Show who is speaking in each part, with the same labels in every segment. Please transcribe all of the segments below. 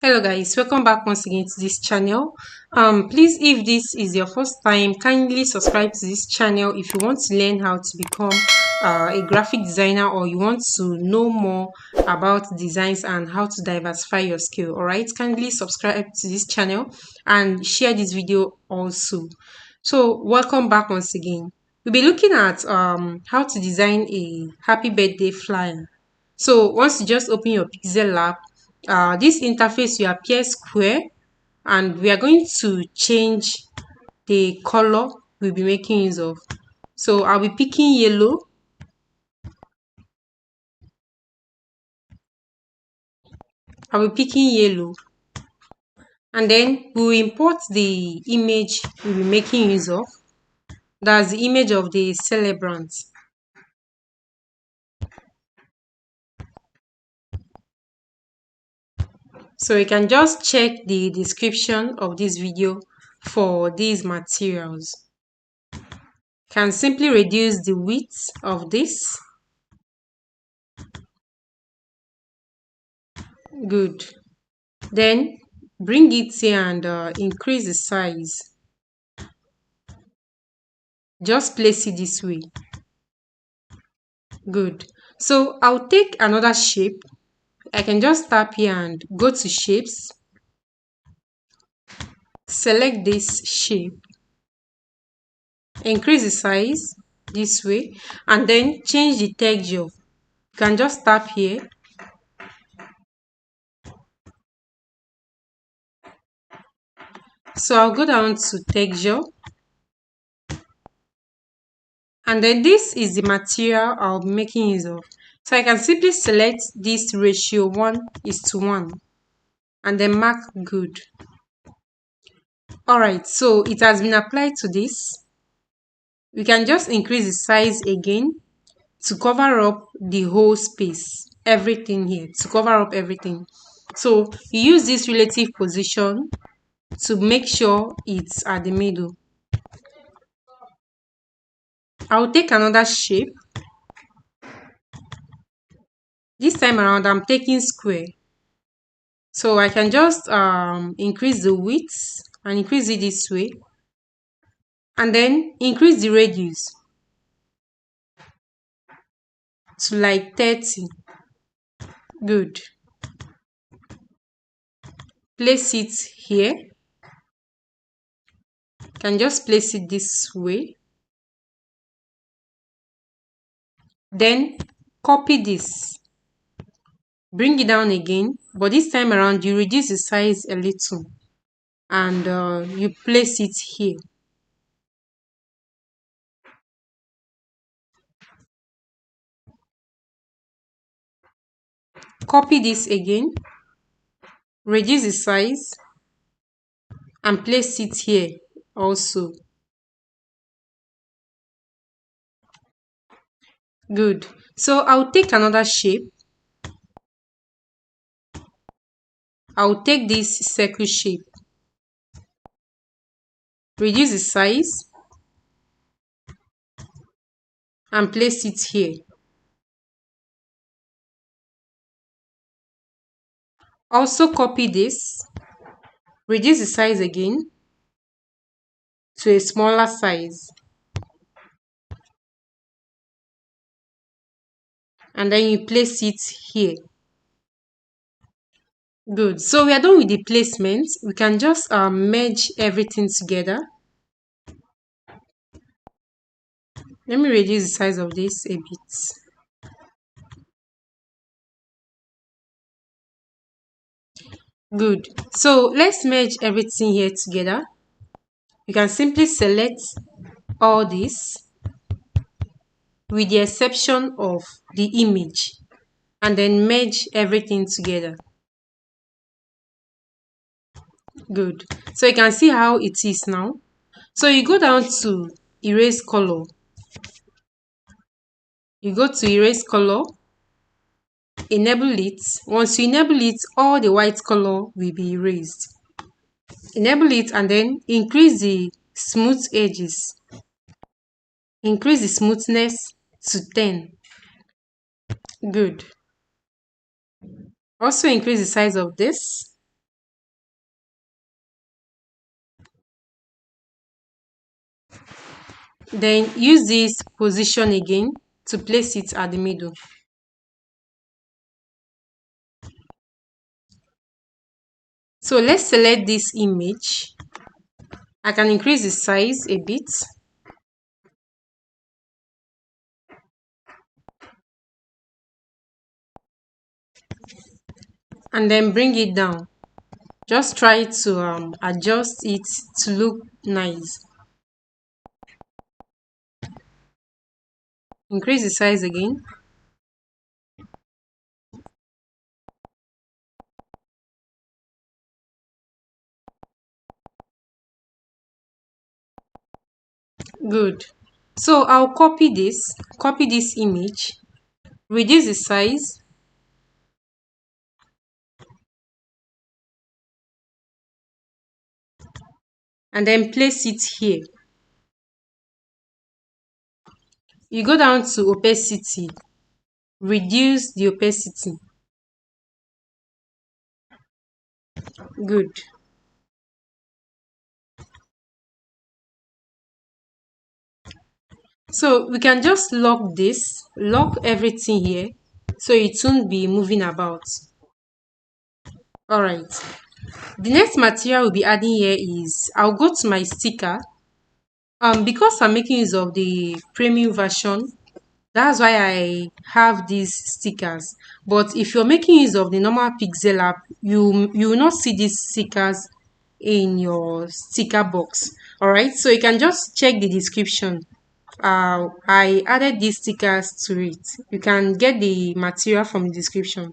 Speaker 1: Hello guys, welcome back once again to this channel. Please, if this is your first time, kindly subscribe to this channel if you want to learn how to become a graphic designer, or you want to know more about designs and how to diversify your skill. All right, kindly subscribe to this channel and share this video also. So welcome back once again. We'll be looking at how to design a happy birthday flyer. So once you just open your Pixellab, this interface will appear square, and we are going to change the color we'll be making use of. So I'll be picking yellow. I'll be picking yellow, and then we'll import the image we'll be making use of. That's the image of the celebrant. So you can just check the description of this video for these materials. Can simply reduce the width of this. Good. Then bring it here and increase the size. Just place it this way. Good. So I'll take another shape. I can just tap here and go to shapes. Select this shape. Increase the size this way, and then change the texture. You can just tap here. So I'll go down to texture, and then this is the material I'll be making use of. So I can simply select this ratio 1:1 and then mark good. Alright, so it has been applied to this. We can just increase the size again to cover up the whole space, everything here, to cover up everything. So you use this relative position to make sure it's at the middle. I'll take another shape. This time around I'm taking square. So I can just increase the width and increase it this way, and then increase the radius to like 30. Good. Place it here. Can just place it this way. Then copy this. Bring it down again, but this time around you reduce the size a little, and you place it here. Copy this again, reduce the size, and place it here also. Good. So I'll take another shape. I'll take this circle shape, reduce the size, and place it here. Also copy this, reduce the size again to a smaller size, and then you place it here. Good. So we are done with the placement. We can just merge everything together. Let me reduce the size of this a bit. Good. So let's merge everything here together. You can simply select all this with the exception of the image, and then merge everything together. Good. So you can see how it is now. So you go down to erase color. You go to erase color, enable it. Once you enable it, all the white color will be erased. Enable it and then increase the smooth edges. Increase the smoothness to 10. Good. Also increase the size of this. Then use this position again to place it at the middle. So let's select this image. I can increase the size a bit and then bring it down. Just try to adjust it to look nice. Increase the size again. Good. So I'll copy this image, reduce the size, and then place it here. You go down to opacity, reduce the opacity. Good. So we can just lock everything here so it won't be moving about. All right. The next material we'll be adding here is I'll go to my sticker. Because I'm making use of the premium version, that's why I have these stickers. But if you're making use of the normal Pixellab, you will not see these stickers in your sticker box. All right, so you can just check the description. I added these stickers to it. You can get the material from the description.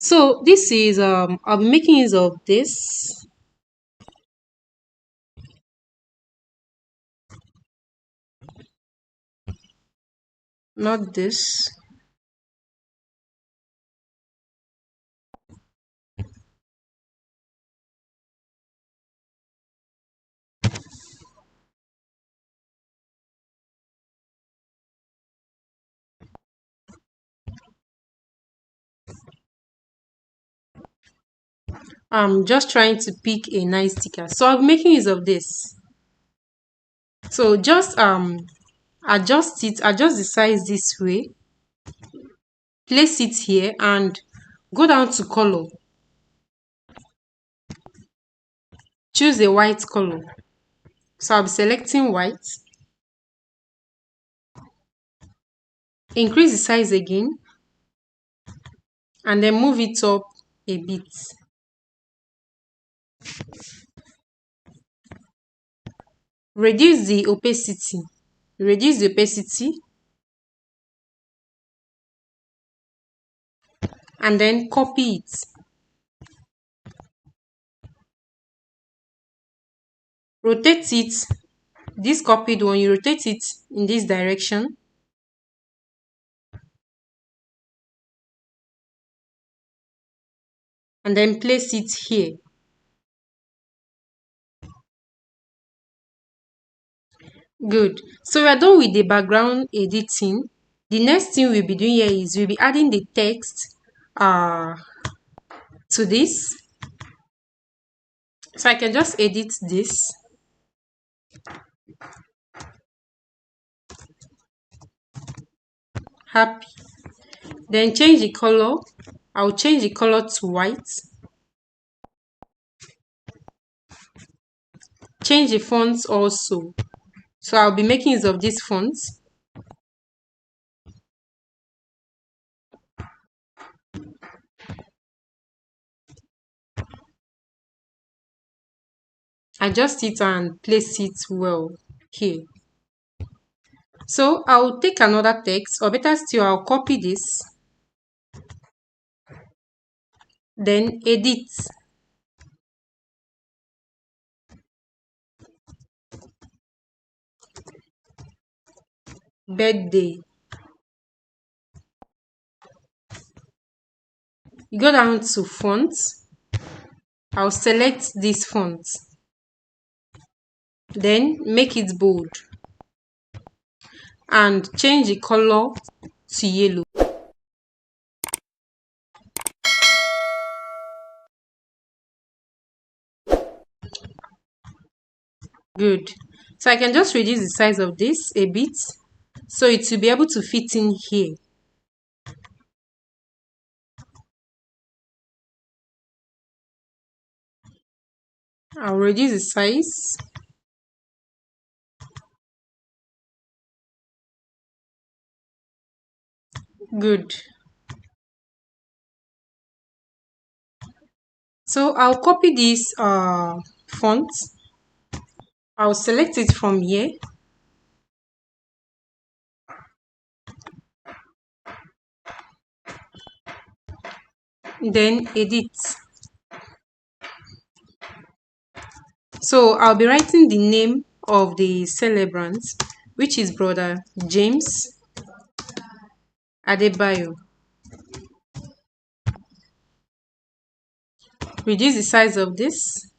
Speaker 1: So this is I'll be making use of this. Not this. I'm just trying to pick a nice sticker. So I'll be making use of this. So just adjust the size this way, place it here and go down to color. Choose a white color. So I'll be selecting white. Increase the size again and then move it up a bit. Reduce the opacity. Reduce the opacity and then copy it. Rotate it. This copied one, you rotate it in this direction and then place it here. Good. So we are done with the background editing. The next thing we'll be doing here is we'll be adding the text to this. So I can just edit this. Happy. Then change the color. I'll change the color to white. Change the fonts also. So I'll be making use of these fonts. Adjust it and place it well here. So I'll take another text, or better still, I'll copy this. Then edit. Birthday. You go down to fonts. I'll select this font. Then make it bold. And change the color to yellow. Good. So I can just reduce the size of this a bit so it will be able to fit in here. I'll reduce the size. Good. So I'll copy this font. I'll select it from here. Then edit. So I'll be writing the name of the celebrant, which is Brother James Adebayo. Reduce the size of this.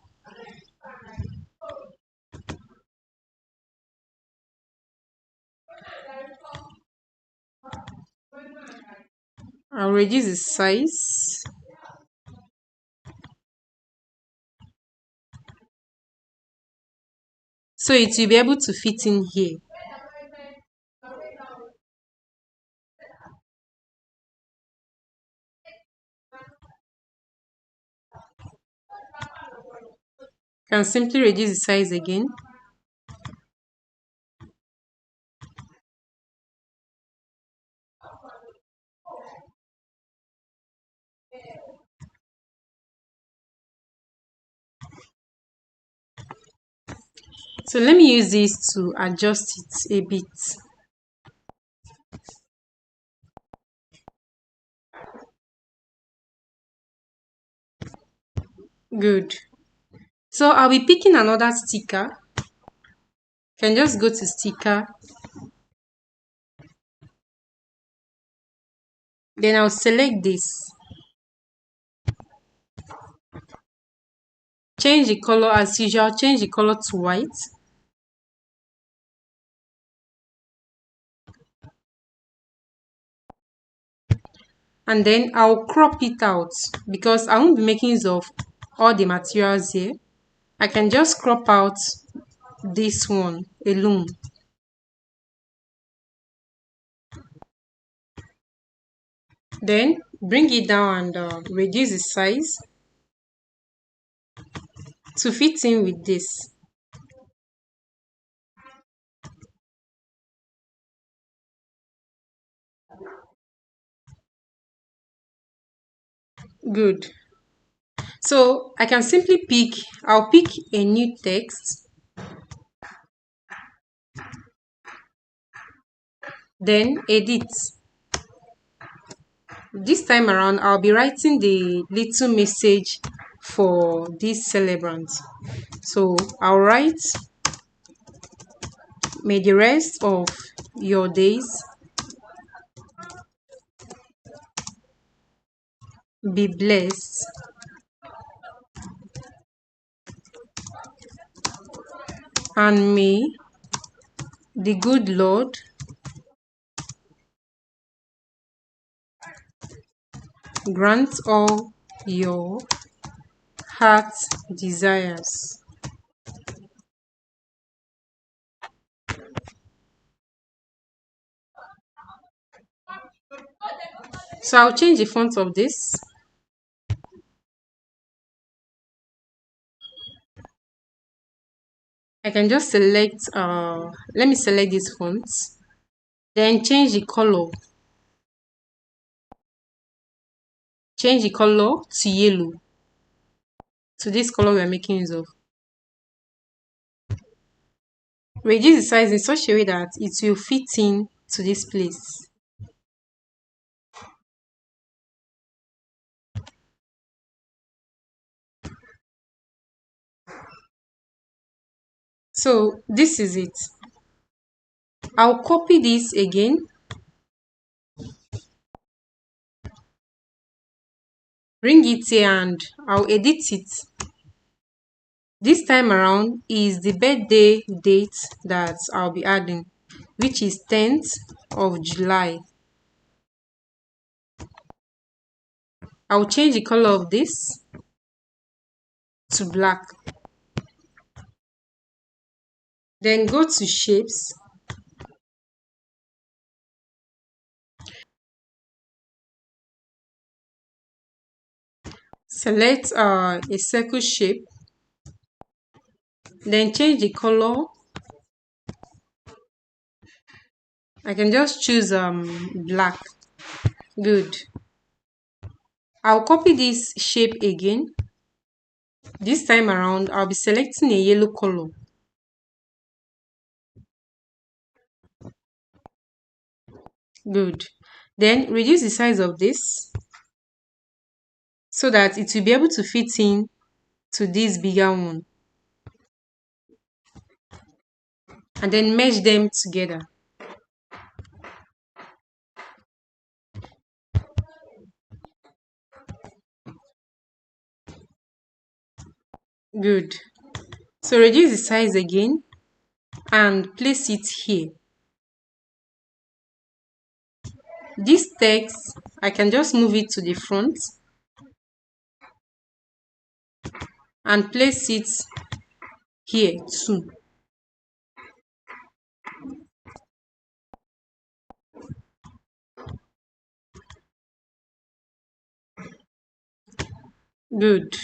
Speaker 1: I'll reduce the size. So it will be able to fit in here. Can simply reduce the size again. So let me use this to adjust it a bit. Good. So I'll be picking another sticker. Can just go to sticker. Then I'll select this. Change the color as usual. Change the color to white. And then I'll crop it out because I won't be making use of all the materials here. I can just crop out this one alone. Then bring it down and reduce the size to fit in with this. Good. So I can simply I'll pick a new text. Then edit. This time around, I'll be writing the little message for this celebrant. So I'll write, may the rest of your days be blessed. And may the good Lord grant all your heart's desires. So I'll change the font of this. I can just select, let me select this font. Then change the color. Change the color to yellow. To this color we're making use of. Reduce the size in such a way that it will fit in to this place. So this is it. I'll copy this again. Bring it here and I'll edit it. This time around is the birthday date that I'll be adding, which is 10th of July. I'll change the color of this to black. Then go to shapes. Select a circle shape. Then change the color. I can just choose black. Good. I'll copy this shape again. This time around, I'll be selecting a yellow color. Good. Then reduce the size of this so that it will be able to fit in to this bigger one. And then merge them together. Good. So reduce the size again and place it here. This text, I can just move it to the front and place it here too. Good.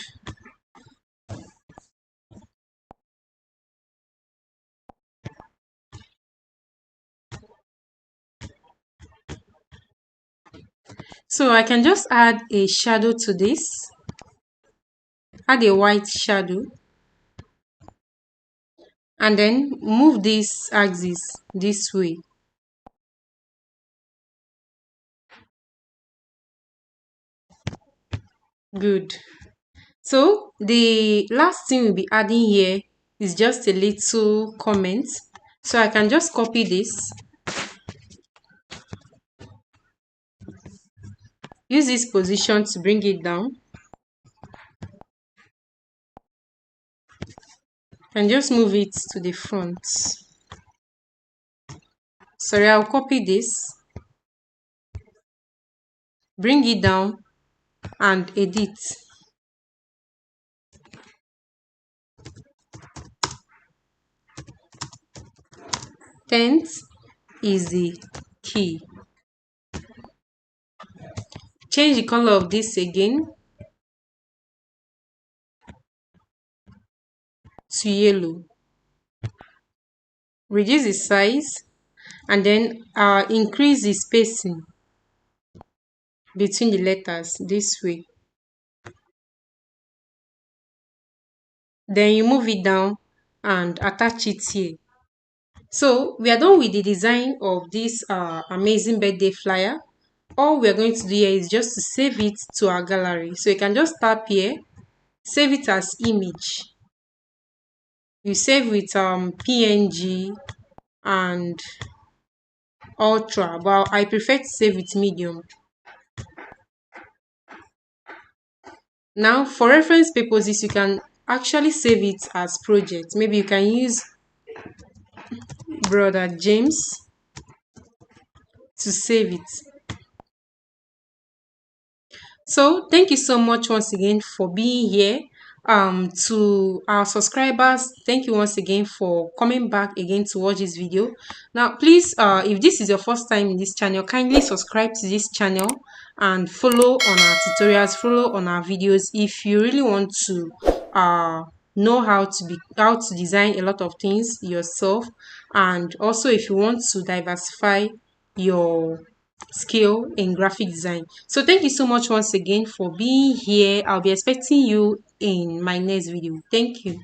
Speaker 1: So I can just add a shadow to this. Add a white shadow. And then move this axis this way. Good. So the last thing we'll be adding here is just a little comment. So I can just copy this. Use this position to bring it down. And just move it to the front. Sorry, I'll copy this. Bring it down and edit. Tenth is the key. Change the color of this again to yellow. Reduce the size and then increase the spacing between the letters this way. Then you move it down and attach it here. So we are done with the design of this amazing birthday flyer. All we are going to do here is just to save it to our gallery. So you can just tap here, save it as image. You save with PNG and Ultra, but I prefer to save with medium. Now for reference purposes, you can actually save it as project. Maybe you can use Brother James to save it. So thank you so much once again for being here. To our subscribers, thank you once again for coming back again to watch this video. Now please, if this is your first time in this channel, kindly subscribe to this channel and follow on our tutorials, follow on our videos if you really want to know how to design a lot of things yourself, and also if you want to diversify your skill in graphic design. So thank you so much once again for being here. I'll be expecting you in my next video. Thank you.